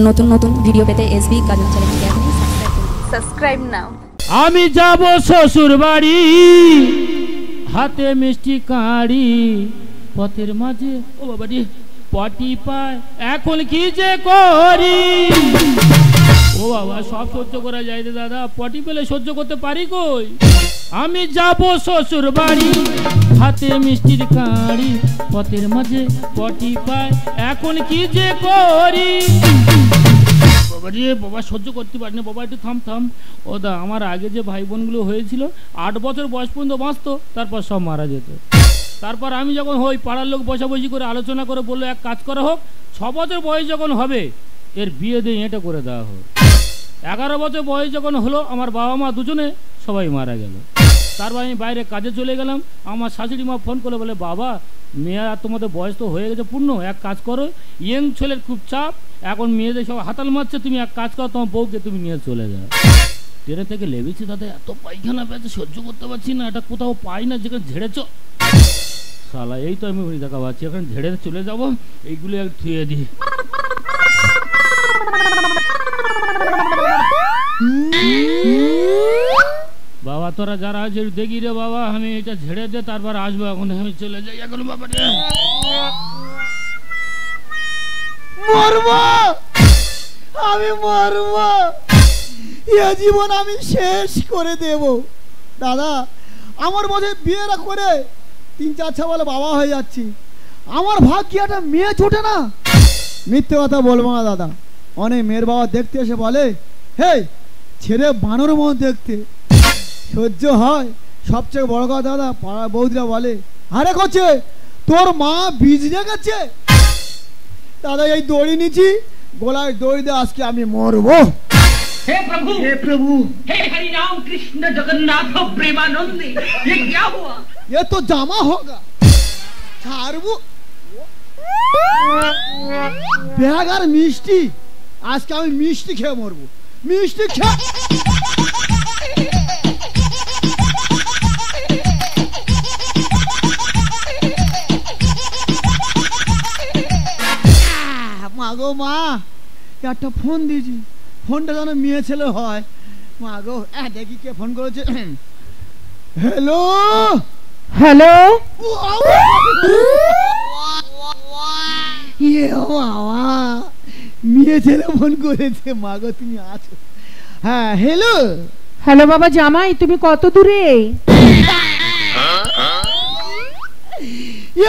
নতুন নতুন ভিডিও পেতে এসবি কাজল চ্যানেলকে এখনই সাবস্ক্রাইব নাও। আমি যাব শ্বশুর বাড়ি, হাতে মিষ্টি কাঁড়ি, পথের মাঝে ও বাবারি পটি পায়, এখন কি যে করি। ও বাবা, সব সহ্য করা যায় রে দাদা, পটি পেলে সহ্য করতে পারি কই। আমি যাব শ্বশুর বাড়ি, হাতে মিষ্টির কাঁড়ি, পথের মাঝে পটি পায়, এখন কি যে করি। বাবা রে বাবা, সহ্য করতে পারি না বাবা, একটু থাম থাম। ও দা, আমার আগে যে ভাই বোনগুলো হয়েছিল 8 বছর বয়স পর্যন্ত বাঁচতো, তারপর সব মারা যেত। তারপর আমি যখন হই, পাড়ার লোক বসাবসি করে আলোচনা করে বললো এক কাজ করা হোক, 6 বছর বয়স যখন হবে এর বিয়ে দিয়ে এটা করে দেওয়া হোক। 11 বছর বয়স যখন হলো, আমার বাবা মা দুজনে সবাই মারা গেল। তারপর আমি বাইরে কাজে চলে গেলাম। আমার শাশুড়ি মা ফোন করে বলে, বাবা মেয়ে আর তোমাদের বয়স তো হয়ে গেছে পূর্ণ, এক কাজ করো, ইয়ং ছেলের খুব চাপ, এখন মেয়েদের সব হাতাল মারছে, তুমি এক কাজ করো, তোমার বউকে তুমি নিয়ে চলে যাও। ট্রেনে থেকে লেগেছি দাদা, এত পায়খানা পেয়েছে সহ্য করতে পারছি না, এটা কোথাও পাই না যেখানে ঝেড়েছ শালা। এই তো আমি দেখা পাচ্ছি, এখন ঝেড়ে চলে যাবো, এইগুলো এক থুয়ে দিই। বাবা তোরা যারা আছে দেখি রে বাবা, আমি এটা ঝেড়ে দে, তারপর আসবো, এখন আমি চলে যাই এখন। বাবা রে মরবো, আমি মরবো, এ জীবন আমি শেষ করে দেব। দাদা, আমার বোধে বিয়েরা করে 3-4 বলে বাবা হয়ে যাচ্ছি, আমার ভাগ্যে একটা মেয়ে ছোটে না। মিথ্যে কথা বলবো না দাদা, অনেক মেয়ের বাবা দেখতে এসে বলে, হে ছেড়ে বানর মন দেখতে, সহ্য হয়। সবচেয়ে বড় কথা দাদা, পাড়া বৌদিরা বলে, আরে করছে তোর মা বীজ রেখেছে। দাদা এই দড়ি নিচ্ছি, গোলায় দড়ি দিয়ে আজকে আমি মরবো। हे प्रभु, हे प्रभु, हे हरि राम कृष्ण जगन्नाथ प्रेमानंद, ये क्या हुआ? ये तो जामा होगा। ছাড়বো ব্যাগ আর মিষ্টি, আজকে আমি মিষ্টি খেয়ে মরবো, মিষ্টি খেয়ে। মা গো মা, একটা ফোন দিয়েছি, ফোনটা যেন মেয়ে ছেলে হয়। মা গো, দেখি কে ফোন করেছে। হ্যালো হ্যালো, মেয়ে ছেলে ফোন করেছে। মা গো তুমি আছো? হ্যাঁ হ্যালো। হ্যালো বাবা জামাই, তুমি কত দূরে?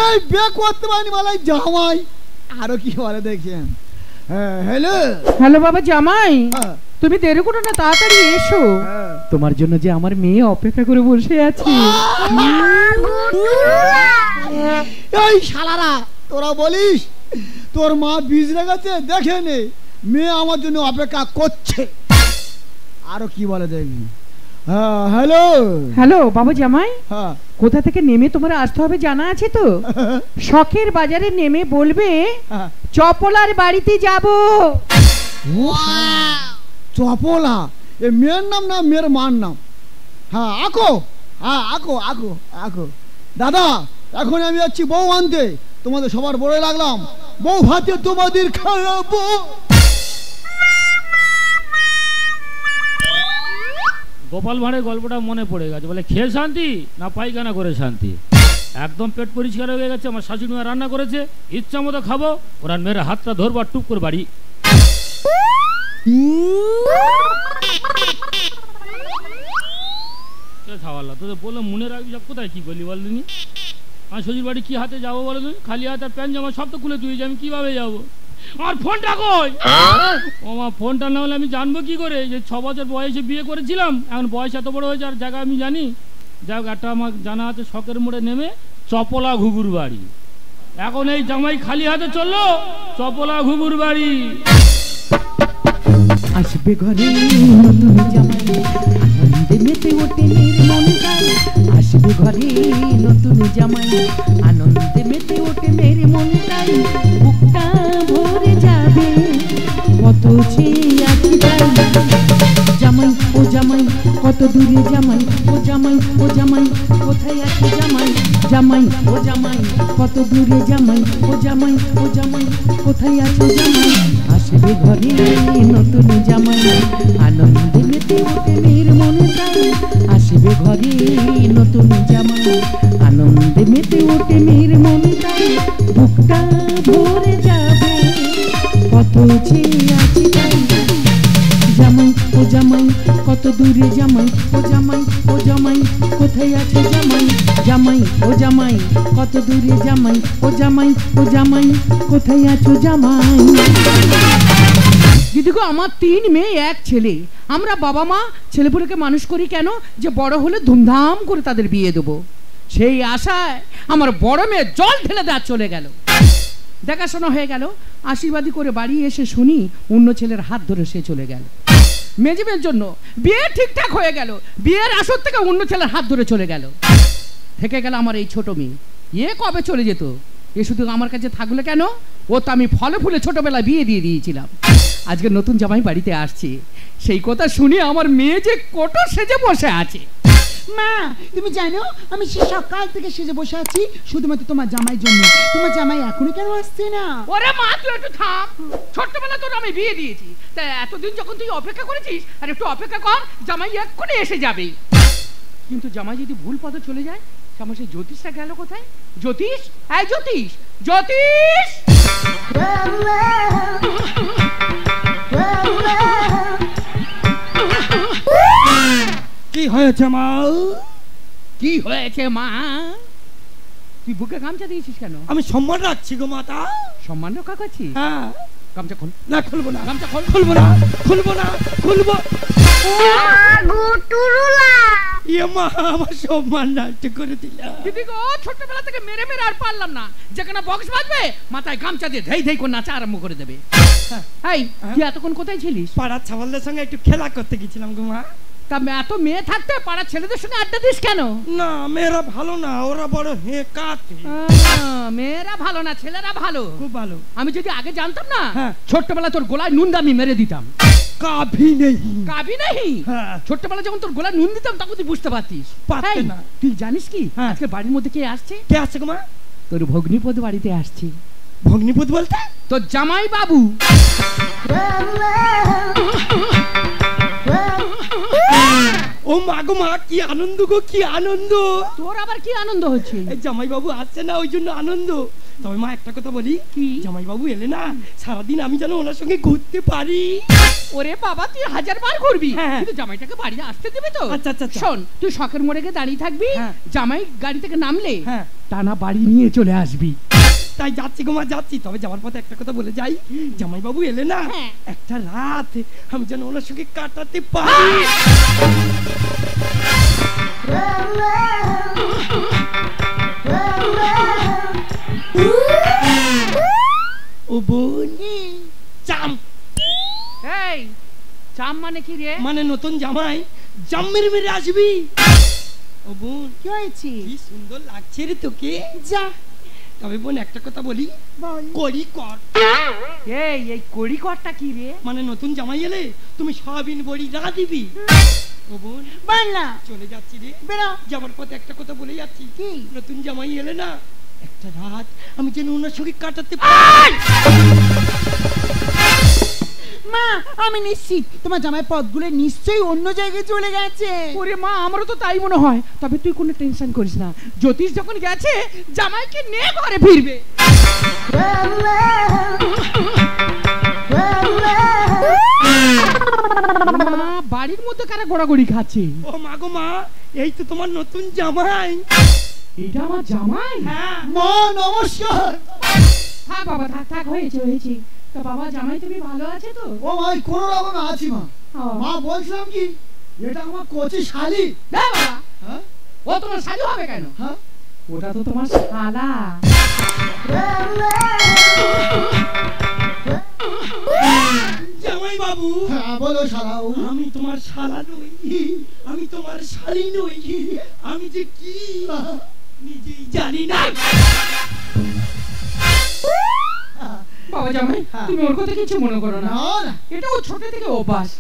এই বেক করতে পারিনি মালাই জামাই, আরো কি বলে দেখছেন। হ্যাঁ হ্যালো। হ্যালো বাবা জামাই, তুমি দেরি করো না, তাড়াতাড়ি এসো, তোমার জন্য যে আমার মেয়ে অপেক্ষা করে বসে আছে। এই শালারা, তোরা বলিস তোর মা বীজ রেখেছে, দেখে নে, মেয়ে আমার জন্য অপেক্ষা করছে। আরো কি বলে দেখবি। হ্যাঁ হ্যালো। হ্যালো বাবা জামাই, হ্যাঁ কোথা থেকে নেমে তোমার আসতে হবে জানা আছে তো? শখের বাজারে নেমে বলবে চপলার বাড়িতে যাব। চপলা এ মেয়ের নাম না মেয়ের মার নাম? হ্যাঁ আকো, হ্যাঁ আকো আকো আকো। দাদা এখন আমি যাচ্ছি বউ আনতে, তোমাদের সবার বলে লাগলাম, বউ ভাতে তোমাদের খাওয়াবো। গোপাল ভাঁড়ের গল্পটা মনে পড়ে গেছে, বলে খেয়ে শান্তি না পায়খানা করে শান্তি। একদম পেট পরিষ্কার হয়ে গেছে, আমার শাশুড়ি মা রান্না করেছে, ইচ্ছা মতো খাবো, ওরা মেয়ের হাতটা ধরবার টুক করে বাড়ি। তোদের বললাম মনে রাখবি সব, কোথায় কি করলি বলদিনি। আমার শ্বশুর বাড়ি কি হাতে যাবো বলো তুমি? খালি হাতে আর প্যান্ট জামা সব তো খুলে তুই, আমি কিভাবে যাবো? আমার ফোনটা কই? ও মা, ফোনটা না হলে আমি জানবো কি করে যে 6 বছর বয়সে বিয়ে করেছিলাম, এখন বয়স এত বড় হয়েছে আর জায়গা আমি জানি। যাক, একটা আমার জানা আছে, শখের মোড়ে নেমে চপলা ঘুঘুর বাড়ি। এখন এই জামাই খালি হাতে চললো চপলা ঘুঘুর বাড়ি। আসবে ঘরে নতুন জামাই, আনন্দে মেতে ওঠে মেয়ের মনটাই। আসবে ঘরে নতুন জামাই, আনন্দে মেতে ওঠে মেয়ের মনটাই। বুকটা ভরে যাবে কত চেয়ে আছি তাই। জামাই ও জামাই কত কত দূরে জামাই ও জামাই ও জামাই কোথায় আছে জামাই জামাই ও জামাই কত দূরে জামাই ও জামাই ও জামাই কোথায় আছে জামাই আসবে ঘরে নতুন জামাই আনন্দে মেতে ওঠে মেয়ের মনে তাই আসবে ঘরে নতুন জামাই আনন্দে মেতে ওঠে মেয়ের মনে তাই বুকটা ভরে যাবে কত যে আছে তাই জামাই ও জামাই কত দূরে জামাই ও জামাই ও জামাই কোথায় আছে জামাই জামাই ও জামাই কত দূরে জামাই ও জামাই ও জামাই কোথায় আছো জামাই দিদি গো আমার 3 মেয়ে 1 ছেলে আমরা বাবা মা ছেলেপুলেকে মানুষ করি কেন যে বড় হলে ধুমধাম করে তাদের বিয়ে দেবো সেই আশায় আমার বড় মেয়ে জল ঢেলে দেওয়া চলে গেল দেখাশোনা হয়ে গেল আশীর্বাদী করে বাড়ি এসে শুনি অন্য ছেলের হাত ধরে সে চলে গেল মেজিমের জন্য বিয়ে ঠিকঠাক হয়ে গেল বিয়ের আসর থেকে অন্য ছেলের হাত ধরে চলে গেল থেকে গেল আমার এই ছোট মেয়ে কবে চলে যেত এ শুধু আমার কাছে থাকলে কেন ও তো আমি ফলে ফুলে ছোটবেলায় বিয়ে দিয়ে দিয়েছিলাম আজকে নতুন জামাই বাড়িতে আসছে সেই কথা শুনে আমার মেয়ে যে কোটো সেজে বসে আছে মা তুমি জানো আমি সে সকাল থেকে সেজে বসে আছি শুধুমাত্র তোমার জামাইয়ের জন্য তোমার জামাই এখনো কেন আসছে না ওরে মা তুই একটু থাম ছোটবেলা তোর আমি বিয়ে দিয়েছি তাই এতদিন যখন তুই অপেক্ষা করেছিস আর একটু অপেক্ষা কর জামাই এক্ষুনি এসে যাবে কিন্তু জামাই যদি ভুল পথে চলে যায় আমার সেই জ্যোতিষটা গেল কোথায় জ্যোতিষ এই জ্যোতিষ জ্যোতিষ কি হয়েছে মা কি হয়েছে মা তুই বুকে গামছা দিয়েছিস কেন আমি সম্মান রাখছি গো মাতা সম্মান রক্ষা করছিস হ্যাঁ গামছা খোল না খুলবো না গামছা খোল খুলবো না খুলবো না খুলবো ইয়ে মা আমার সম্মান নষ্ট করে দিল দিদি গো ছোটবেলা থেকে মেরে মেরে আর পারলাম না যেখানে বক্স বাজবে মাথায় গামছা দিয়ে ধেই ধেই করে নাচা আরম্ভ করে দেবে এই তুই এতক্ষণ কোথায় ছিলিস পাড়ার ছাওয়ালদের সঙ্গে একটু খেলা করতে গেছিলাম গো মা তা এত মেয়ে থাকতে পাড়ার ছেলেদের সঙ্গে আড্ডা দিস কেন না মেয়েরা ভালো না ওরা বড় হেকাতে মেয়েরা ভালো না ছেলেরা ভালো খুব ভালো আমি যদি আগে জানতাম না হ্যাঁ। ছোটবেলা তোর গলায় নুন আমি মেরে দিতাম কাভি নেই কাবি নেই হ্যাঁ। ছোটবেলা যখন তোর গলায় নুন দিতাম তখন তুই বুঝতে পারতিস পারতে এই, না। তুই জানিস কি হ্যাঁ। আজকে বাড়ির মধ্যে কে আসছে কে আছে গো মা তোর ভগ্নিপদ বাড়িতে আসছে ভগ্নিপদ বলতে তোর জামাই বাবু ও মা গো মা কি আনন্দ গো কি আনন্দ তোর আবার কি আনন্দ হচ্ছে এই জামাই বাবু আসছে না ওই জন্য আনন্দ তবে মা একটা কথা বলি কি? জামাই বাবু এলে না সারাদিন আমি যেন ওনার সঙ্গে ঘুরতে পারি ওরে বাবা তুই 1000 বার করবি হ্যাঁ। কিন্তু জামাইটাকে বাড়িতে আসতে দেবে তো আচ্ছা, আচ্ছা, আচ্ছা। শোন তুই শখের মোড়ে গিয়ে দাঁড়িয়ে থাকবি হ্যাঁ। জামাই গাড়ি থেকে নামলে হ্যাঁ। টানা বাড়ি নিয়ে চলে আসবি তাই যাচ্ছি গো মা যাচ্ছি তবে যাওয়ার পথে একটা কথা বলে যাই জামাই বাবু এলে না হ্যাঁ। একটা রাত আমি যেন ওনার সঙ্গে কাটাতে পারি ও বোন চাম এই চাম মানে কি রে মানে নতুন জামাই জাম মেরে মেরে আসবি ও বোন কি হয়েছে কি সুন্দর লাগছে রে তোকে যা তবে বোন একটা কথা বলি বল করি কর এই কড়িকরটা কি রে মানে নতুন জামাই এলে তুমি সয়াবিন বড়ি না দিবি ও বোন বল না চলে যাচ্ছি রে বেরো যাবার পথে একটা কথা বলে যাচ্ছি কি? নতুন জামাই এলে না একটা রাত আমি যেন ওনার সঙ্গে কাটাতে পারি মা আমি নিশ্চিত তোমার জামাই পথগুলো নিশ্চয়ই অন্য জায়গায় চলে গেছে ওরে মা আমারও তো তাই মনে হয় তবে তুই কোনো টেনশন করিস না জ্যোতিষ যখন গেছে জামাইকে নিয়ে ঘরে ফিরবে মা, বাড়ির মধ্যে কারা গোড়াগড়ি খাচ্ছে ও মা গো মা এই তো তোমার নতুন জামাই এটা আমার জামাই হ্যাঁ মা নমস্কার হ্যাঁ বাবা থাক থাক হয়েছে তা বাবা জামাই তুমি ভালো আছে তো ও ভাই কোন রকমে আছি মা মা বলছিলাম কি এটা আমার কচি শালি হ্যাঁ বাবা হ্যাঁ ও তোমার শালি হবে কেন হ্যাঁ ওটা তো তোমার শালা জামাই বাবু হ্যাঁ বলো শালাও আমি তোমার শালা নই আমি তোমার শালি নই আমি যে কি নিজেই জানি না বাবা জামাই হ্যাঁ। তুমি ওর কথা কিছু মনে করো না, না না এটা ও ছোট থেকে অভ্যাস।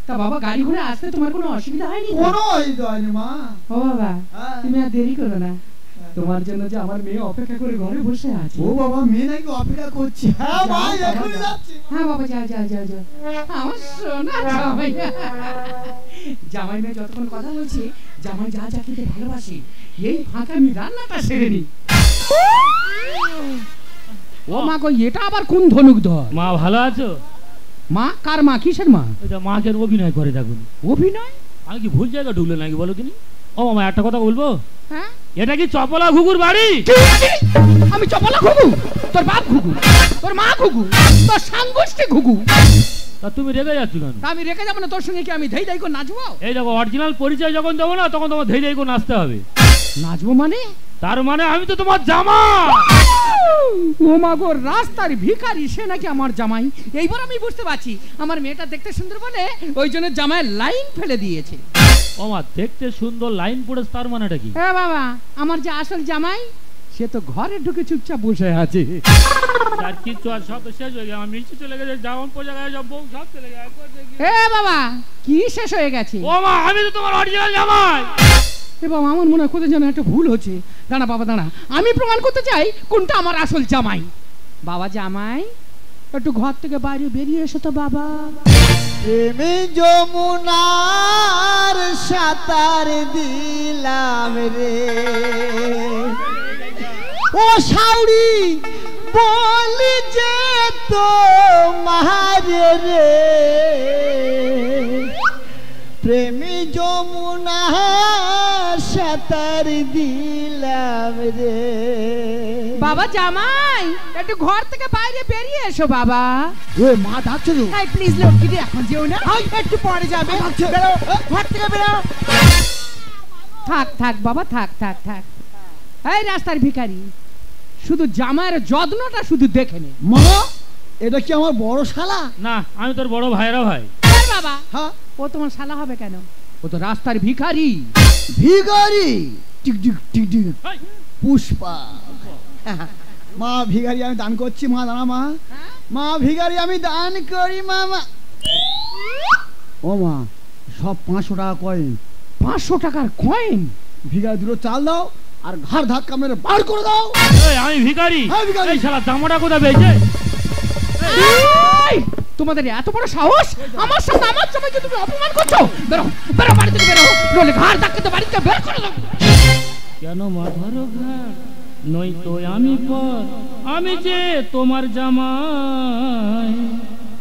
তা বাবা গাড়ি ঘোড়া আসতে তোমার কোনো অসুবিধা হয়নি তো? কোনো অসুবিধা হয়নি মা। ও বাবা হ্যাঁ। তুমি আর দেরি করো না, তোমার জন্য যে আমার মেয়ে অপেক্ষা করে ঘরে বসে আছে। ও বাবা মেয়ে নাকি অপেক্ষা করছে। হ্যাঁ মা যাও, এখনই যাও। যাচ্ছি। হ্যাঁ বাবা যাও যাও যাও যাও, আমার সোনা জামাই। জামাই মেয়ে যতক্ষণ কথা বলছি, জামাই যা যা খেতে ভালোবাসি, এই ফাঁকা আমি রান্নাটা সেরে নি। ও মা গো, এটা আবার কোন ধনুক ধর? মা ভালো আছো? মা কার মা? কিসের মা? ওইটা মাকে অভিনয় করে দেখুন। অভিনয়? আমি কি ভুল জায়গা ঢুকলো নাকি বলো তিনি? ও মামা একটা কথা বলবো, হ্যাঁ এটা কি চপলা ঘুঘুর বাড়ি? আমি চপলা ঘুঘু? তোর বাপ ঘুঘু, তোর মা ঘুঘু, তোর সাংগোষ্ঠী ঘুঘু। তা তুমি রেগে যাচ্ছ কেন? তা আমি রেখে যাবো না, তোর সঙ্গে কি আমি ধেই ধেই করে নাচবো? এই দেখো অরিজিনাল পরিচয় যখন দেবো না তখন তোমার ধেই ধেই করে নাচতে হবে। নাচবো মানে? তার মানে আমি তো তোমার জামা। ও মা গো, রাস্তার ভিখারি সে নাকি আমার জামাই। এইবার আমি বুঝতে পারছি আমার মেয়েটা দেখতে সুন্দর বলে ওই জন্য জামাই লাইন ফেলে দিয়েছে। ও মা দেখতে সুন্দর লাইন পড়েছে তার মানেটা কি? হ্যাঁ বাবা, আমার যে আসল জামাই সে তো ঘরে ঢুকে চুপচাপ বসে আছে। আর কিছু আর সব তো শেষ হয়ে গেছে, আমার মিষ্টি চলে গেছে, যেমন পোজা গেছে সব বউ সব চলে গেছে। এ বাবা, কি শেষ হয়ে গেছে? ও মা আমি তো তোমার অরিজিনাল জামাই। এ বাবা, আমার মনে হয় কোথায় যেন একটা ভুল হচ্ছে। দাঁড়া বাবা দাঁড়া, আমি প্রমাণ করতে চাই কোনটা আমার আসল জামাই। বাবা জামাই, একটু ঘর থেকে বাইরে বেরিয়ে এসো তো বাবা। প্রেমে যমুনার সাঁতার দিলাম রে, ও সাউরি বলি যে তো মারে রে, প্রেমে যমুনার সাঁতার দিলাম রে। বাবা জামাই, একটু ঘর থেকে বাইরে বেরিয়ে এসো বাবা। ও মা ডাকছে তো। এই প্লিজ লক্ষ্মী দি, এখন যেও না, একটু পরে যাবে। বেরো ঘর থেকে বেরো। থাক থাক বাবা, থাক থাক থাক। এই রাস্তার ভিখারি, শুধু জামাইয়ের যত্নটা শুধু দেখে নে। মা এটা কি আমার বড় শালা? না আমি তোর বড় ভাইরা ভাই। এই বাবা, হ্যাঁ ও তোমার শালা হবে কেন? ও তো রাস্তার ভিখারি। ভিখারি টিক টিক টিক টিক এই, পুষ্পা। মা ভিখারি আমি দান করছি। মা দাঁড়া মা, মা ভিখারি আমি দান করি মামা। ও মা সব 500 টাকা কয়েন। 500 টাকার কয়েন? ভিখারি দুটো চাল দাও আর ঘাড় ধাক্কা মেরে বার করে দাও। এই, আমি ভিখারি। হ্যাঁ, ভিখারি। এই শালা জামাটা কোথায় পেয়েছে? এই, তোমাদের এত বড় সাহস, আমার সামনে আমার জামাইকে তুমি অপমান করছো? বেরো বেরো, বাড়ি থেকে বেরো, নইলে ঘাড় ধাক্কাতে বাড়ি থেকে বের করে দাও। কেন মাথার ঘাট নই তো আমি পর, আমি যে তোমার জামাই।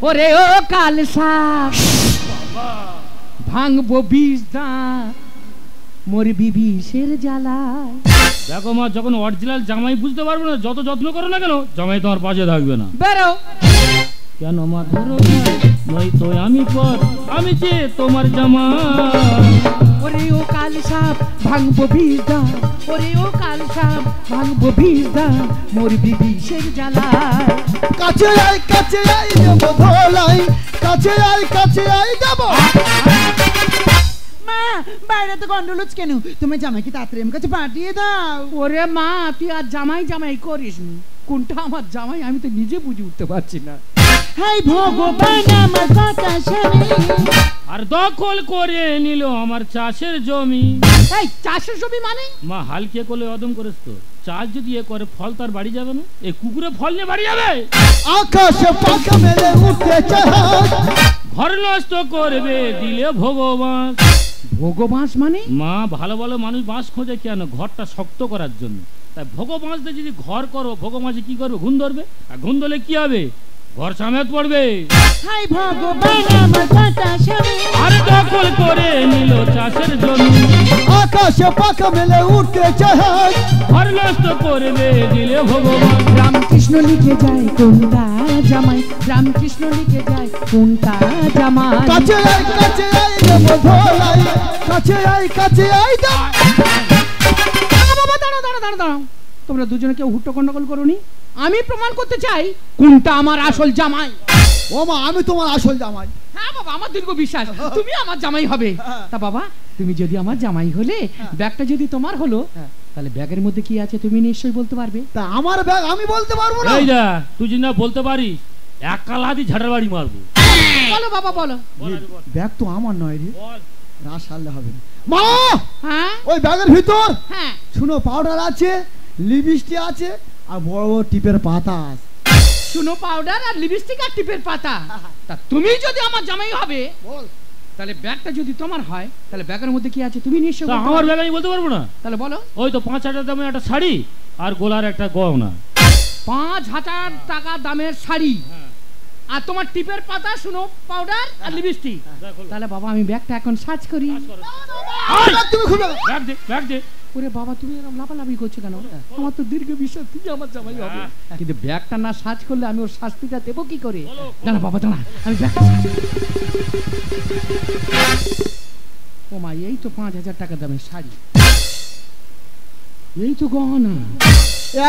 ওরে ও কালসা, ভাঙবো বিষ দাঁত মরবি বিষের জ্বালায়। দেখো মা, যখন অরিজিনাল জামাই বুঝতে পারবে না, যত যত্ন করো না কেন জামাই তোমার পাশে থাকবে না। বেরো। কেন মাথার ঘাট নই তো আমি পর, আমি যে তোমার জামাই। ওরে ও কালসা, ভাঙবো বিষ দাঁত, ওরে ও কালসা, ভাঙবো বিষ দাঁত মরবি বিষের জ্বালায়। কাছে আই দেবো ধলাই, কাছে আই দেবো। মা বাইরে তো গন্ডল হচ্ছে কেন? তোমার জামাইকে তাড়াতাড়ি আমার কাছে পাঠিয়ে দাও। ওরে মা, তুই আর জামাই জামাই করিস নি, কোনটা আমার জামাই আমি তো নিজে বুঝে উঠতে পারছি না। হাই ভগবান আমার কথা শুনে। আর দখল করে নিল আমার চাষের জমি। এই চাষের জমি মানে? মা হালকে করলে অদম করেছ তো, চাষ যদি এ করে ফল তার বাড়ি যাবে না? এই কুকুরে ফল নিয়ে বাড়ি যাবে? আকাশে পাখা মেলে উঠতে চায়, ঘর নষ্ট করবে দিলে ভগবান। ভগবাস মানে? মা ভালো ভালো মানুষ বাঁশ খোঁজে কেন? ঘরটা শক্ত করার জন্য। তাই ভগবাঁশদের যদি ঘর করো, ভগবাঁশে কি করবে? ঘুম ধরবে। আর ঘুম ধরলে কি হবে? ঘর সামেত পড়বে। হাই ভগবান আমার কথা শুনে। আর দখল করে নিল চাষের জমি। আকাশে পাখা মেলে উঠতে চায়, ঘর নষ্ট করবে দিলে ভগবান। রামকৃষ্ণ লিখে যায় কোনটা জামাই, রামকৃষ্ণ লিখে যায় কোনটা জামাই। কাছে আই দেবো ধলাই, কাছে আই দেবো। বাবা দাঁড়াও দাঁড়াও দাঁড়াও দাঁড়াও, তোমরা দুজনে কেউ হুট্টো গন্ডগোল করোনি। আমি প্রমাণ করতে চাই কোনটা আমার আসল জামাই। ও মা আমি তোমার আসল জামাই। হ্যাঁ বাবা, আমার দীর্ঘ বিশ্বাস তুমি আমার জামাই হবে। তা বাবা, তুমি যদি আমার জামাই হলে, ব্যাগটা যদি তোমার হলো, তাহলে ব্যাগের মধ্যে কি আছে তুমি নিশ্চয়ই বলতে পারবে। তা আমার ব্যাগ আমি বলতে পারবো না। এই যা তুই যদি না বলতে পারিস এক কালাদি ঝাড়ার বাড়ি মারবো। বলো বাবা বলো। ব্যাগ তো আমার নয় রে, বল। না সারলে হবে না। মা, হ্যাঁ ওই ব্যাগের ভিতর হ্যাঁ শুনো পাউডার আছে, লিপস্টিক আছে আর বড় বড় টিপের পাতা আছে। শুনো পাউডার আর লিপস্টিক আর টিপের পাতা। তা তুমি যদি আমার জামাই হবে বল। তাহলে ব্যাগটা যদি তোমার হয় তাহলে ব্যাগের মধ্যে কি আছে তুমি নিশ্চয়ই তা বলতে আমার পারবে। ব্যাগ আমি বলতে পারবো না। তাহলে বলো। ওই তো 5,000 দামের একটা শাড়ি আর গোলার একটা গহনা। 5,000 টাকা দামের শাড়ি আর তোমার টিপের পাতা, শুনো পাউডার আর লিপস্টিক। তাহলে বাবা আমি ব্যাগটা এখন সার্চ করি। তুমি খুলে ব্যাগ দে, ব্যাগ দে। ওরে বাবা তুমি এরকম লাফালাফি করছো কেন? আমার তো দীর্ঘ বিশ্বাস তুই আমার জামাই হবে, কিন্তু ব্যাগটা না সার্চ করলে আমি ওর শাস্তিটা দেবো কি করে? দাঁড়া বাবা দাঁড়া, আমি ব্যাগটা ও মা, এই তো 5,000 টাকা দামের শাড়ি, এই তো গহনা।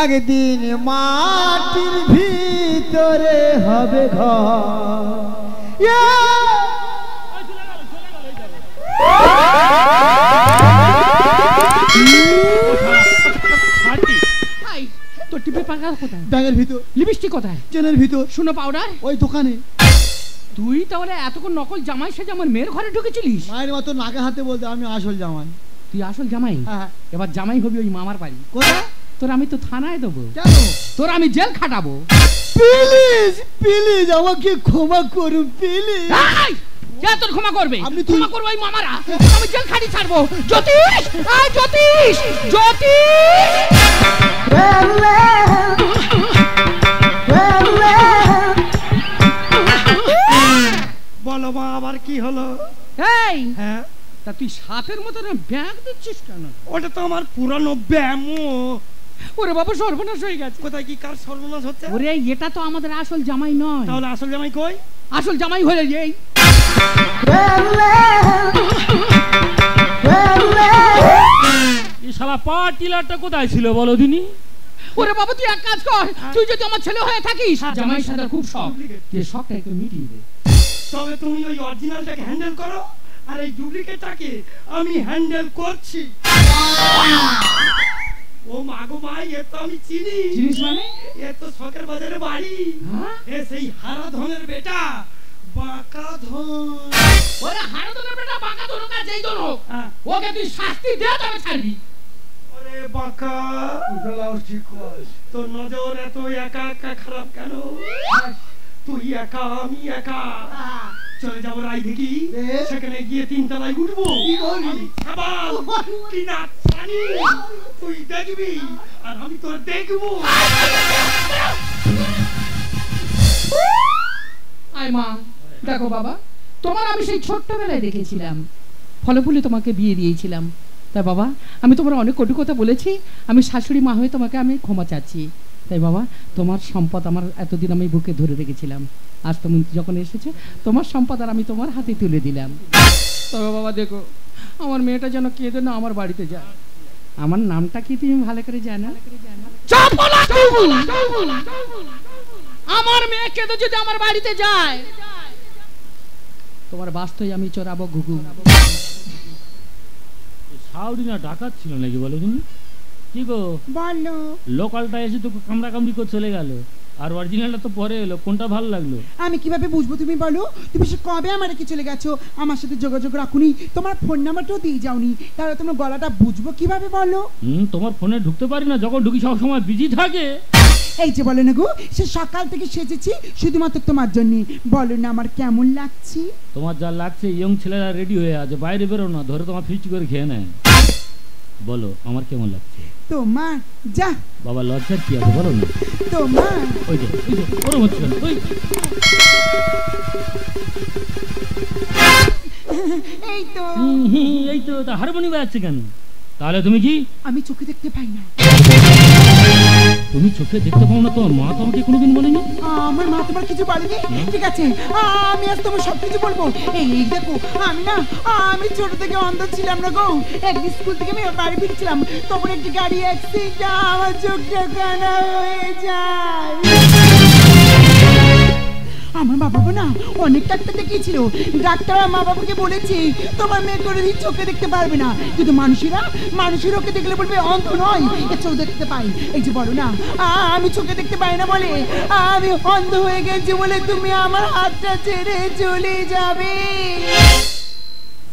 একদিন মাটির ভিতরে হবে ঘর। হাই, তোর টিপের পাতা কোথায়? ব্যাগের ভিতর। লিপস্টিক কোথায়? চেনের ভিতর। শুনো পাউডার ওই দোকানে। তুই তাহলে এতক্ষণ নকল জামাই সেজে আমার মেয়ের ঘরে ঢুকেছিলিস? মায়ের মতো নাকে হাতে বলতে আমি আসল জামাই। তুই আসল জামাই? হ্যাঁ। এবার জামাই হবি ওই মামার বাড়ি। কোথায়? তোর আমি তো থানায় দেবো। কেন? তোর আমি জেল খাটাবো। প্লিজ প্লিজ আমাকে ক্ষমা করুন প্লিজ। কে তোর ক্ষমা করবে? আপনি ক্ষমা করবো ওই মামারা। আমি জেল খাটি ছাড়বো। জ্যোতিষ, আয় জ্যোতিষ, জ্যোতিষ। বলো মা, আবার কি হলো? এই হ্যাঁ, তা তুই সাপের মতো ব্যাগ দিচ্ছিস কেন? ওটা তো আমার পুরানো ব্যামো। ওরে বাবা সর্বনাশ হয়ে গেছে। কোথায় কি কার সর্বনাশ হচ্ছে? ওরে এটা তো আমাদের আসল জামাই নয়। তাহলে আসল জামাই কই? আসল জামাই হয়ে এই এই শালা পাটিলারটা কোথায় ছিল বলো দিনি? ওরে বাবা তুই এক কাজ কর, তুই যদি আমার ছেলে হয়ে থাকিস, জামাই সাথে খুব শখ, তুই শখটা একটু মিটিয়ে দে। তবে তুমি ওই অরিজিনালটাকে হ্যান্ডেল করো আর এই ডুপ্লিকেটটাকে আমি হ্যান্ডেল করছি। ও মাগো মাই, এ তো আমি চিনি। জিনিস মানে? এ তো শখের বাজারে বাড়ি। এ সেই হারাধনের বেটা বাঁকাধন। ওরে হারাধনের বেটা বাঁকাধন হোক আর যেই ধন হোক, ওকে তুই শাস্তি দে তবে ছাড়বি। ওরে বাঁকা, তোর নজর এত একা একা খারাপ কেন? তুই একা আমি একা। চলে যাবো রায়দিঘি, সেখানে গিয়ে 3 তলায় উঠবো। আমি ছাবাল, কি না জানি, তুই দেখবি আর আমি তোর দেখবো। আয় মা, দেখো বাবা, তোমার আমি সেই ছোট্টবেলায় দেখেছিলাম, ফলে ফুলে তোমাকে বিয়ে দিয়েছিলাম। তাই বাবা আমি তোমার অনেক কটু কথা বলেছি, আমি শাশুড়ি মা হয়ে তোমাকে আমি ক্ষমা চাচ্ছি। তাই বাবা তোমার সম্পদ আমার এতদিন আমি বুকে ধরে রেখেছিলাম, আজ তুমি যখন এসেছে তোমার সম্পদ আর আমি তোমার হাতে তুলে দিলাম। তবে বাবা দেখো আমার মেয়েটা যেন কেঁদে না আমার বাড়িতে যায়। আমার নামটা কি তুমি ভালো করে জানো? আমার মেয়ে কেঁদে যদি আমার বাড়িতে যায়, তোমার বাস্তবে আমি চড়াবো ঘুঘু। সাউরি না ডাকাত ছিল নাকি বলো তুমি? কি গো বলো। লোকালটা এসে তো কামড়া কামড়ি করে চলে গেল, আর অরিজিনালটা তো পরে এলো, কোনটা ভালো লাগলো? আমি কিভাবে বুঝবো তুমি বলো? তুমি সে কবে আমার রেখে চলে গেছো, আমার সাথে যোগাযোগ রাখুনি, তোমার ফোন নাম্বারটাও দিয়ে যাওনি, তাহলে তোমার গলাটা বুঝবো কিভাবে বলো? তোমার ফোনে ঢুকতে পারি না, যখন ঢুকি সব সময় বিজি থাকে। এই যে বলে না গো, সে সকাল থেকে সেজেছি শুধুমাত্র তোমার জন্য, বলো না আমার কেমন লাগছে? তোমার যা লাগছে, ইয়ং ছেলেরা রেডি হয়ে আছে, বাইরে বেরো না, ধরে তোমার ফিস্ট করে খেয়ে নেয়। বলো আমার কেমন লাগছে? তোমার যা বাবা লজ্জার কি আছে বলো না? তোমার ওই যে ওরম হচ্ছে কেন? ওই এই তো এই তো তা হারমোনিয়াম বাজাচ্ছে কেন? তাহলে তুমি কি? আমি চোখে দেখতে পাই না। তুমি চোখে দেখতে পাও না? তোমার মা তো আমাকে কোনোদিন বলেনি। আমার মা তোমার কিছু বলেনি? ঠিক আছে আমি আজ তোমার সবকিছু বলবো। এই দেখো আমি ছোট থেকে অন্ধ ছিলাম না গো। একদিন স্কুল থেকে আমি বাড়ি ফিরছিলাম, তখন একটি গাড়ি অ্যাক্সিডেন্ট, আমার চোখটা কানা হয়ে যায়। আমার মা বাবা না অনেক ডাক্তার দেখিয়েছিল, ডাক্তার মা বাবাকে বলেছে তোমার মেয়ে কোনোদিন চোখে দেখতে পারবে না, কিন্তু মানুষের ওকে দেখলে বলবে অন্ধ নয়, এ চোখ দেখতে পাই। এই যে বলো না আমি চোখে দেখতে পাই না বলে আমি অন্ধ হয়ে গেছি বলে তুমি আমার হাতটা ছেড়ে চলে যাবে।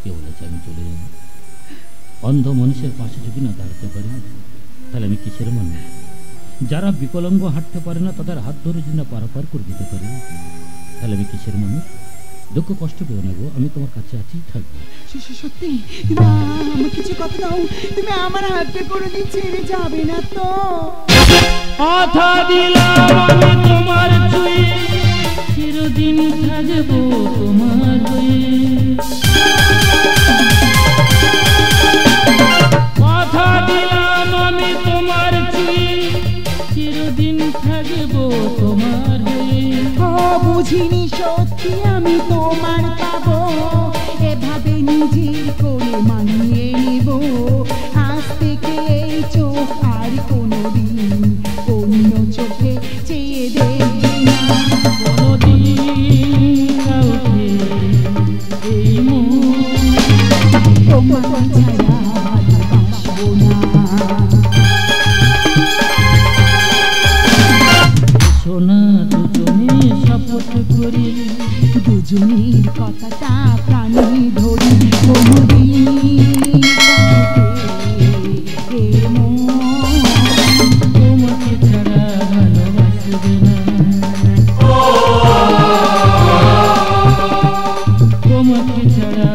কে বলেছে আমি চলে যাব? অন্ধ মানুষের পাশে যদি না দাঁড়াতে পারি তাহলে আমি কিসের মানুষ? যারা বিকলাঙ্গ হাঁটতে পারে না তাদের হাত ধরে যদি না পারাপার করে দিতে পারি তাহলে আমি কিসের মানুষ? দুঃখ কষ্ট পেও না গো, আমি তোমার কাছে আছি, থাকবো। সত্যি তুমি আমার কিছু কথা দাও, তুমি আমার হাতটা কোনোদিন ছেড়ে যাবে না তো? কথা দিলাম আমি তোমার ছুঁয়ে চিরদিন থাকবো তোমার হয়ে। কথা দিলাম আমি তোমার ছুঁয়ে চিরদিন থাকবো তোমার হয়ে। বুঝিনি সত্যি আমি তোমার পাবো, এভাবে নিজের করে মানিয়ে নেব। আজ থেকে এই চোখ আর কোনোদিন অন্য চোখে চেয়ে দেখবে না। কোনোদিন কাউকে এই মন তোমার ছাড়া ভালোবাসবো না। সোনা দুজনে শপথ করি, দুজনের কথাটা প্রাণে ধরি, কোনোদিন কাউকে এ মন তোমাকে ছাড়া ভালোবাসবে না, তোমাকে ছাড়া